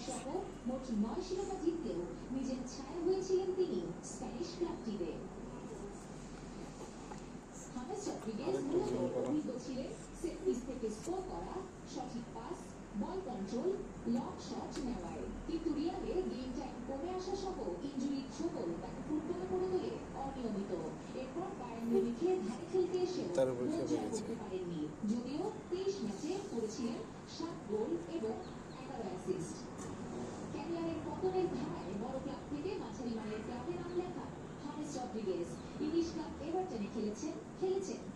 সহ মোট 9 শিরোপা জিতলেও নিজের ছায়া হয়েছিলেন তিনি স্প্যানিশ ক্লাবটিতে। হামেস রদ্রিগেজ মূলত অভিজ্ঞ ছিলেন সেট পিস থেকে স্কোর করা, সঠিক pass, ball control, long shot নেওয়ায়। কিন্তু রিয়ালে গেম টাইম কমে আসা সহ ইনজুরির ছোবল তাকে ফুটবলে করে তোলে অনিয়মিত। এরপর বায়ার্ন মিউনিখে ধারে খেলতে এসেও গোল জয় করতে পারেননি, যদিও 23 ম্যাচে করেছিলেন 7 গোল এবং 11 অ্যাসিস্ট। ক্যারিয়ারের পতনের ধারায় বড় ক্লাব থেকে মাঝারি মানের ক্লাবে নাম লেখা হামেস রদ্রিগেজ ইংলিশ ক্লাব এভারটনে খেলেছেন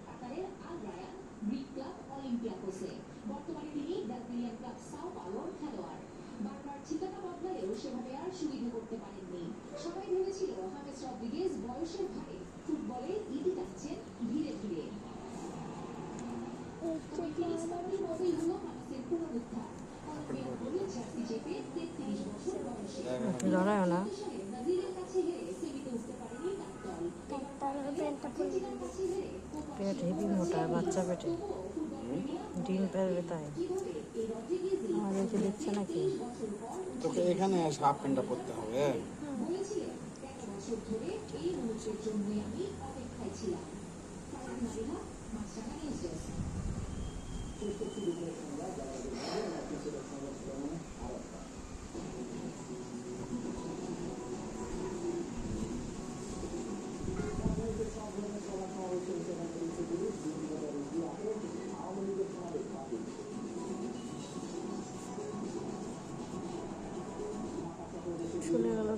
কাতারের আল রায়ান, গ্রিক ক্লাব অলিম্পিয়াকোসে। বর্তমানে তিনি ব্রাজিলিয়ান ক্লাব সাও পাওলোর খেলোয়াড়। বারবার ঠিকানা বদলালেও সেভাবে আর সুবিধা করতে পারেননি। সবাই ভেবেছিল হামেস রদ্রিগেজ বয়সের ভারে ফুটবলে ইতি টানছেন ধীরে ধীরে। ফিনিক্স পার্টির মতোই হলো হামেসের পুনরুদ্ধার। কলম্বিয়ান গোলের জার্সি চেপে 33 বছর বয়সে ব্রাজিলের কাছে হেরে সেমিতে উঠতে পারেনি তার দল। পেট হেভি মোটা, বাচ্চা পেটে ডিম পারবে তাই আমাদেরকে দিচ্ছে নাকি? তোকে এখানে হাফ প্যান্টটা পরতে হবে। বলেছিলেন 13 বছর ধরে এই মুহূর্তের জন্যই আমি অপেক্ষায় ছিলাম। মাছরাঙা নিউজ ডেস্ক। চলে গেল।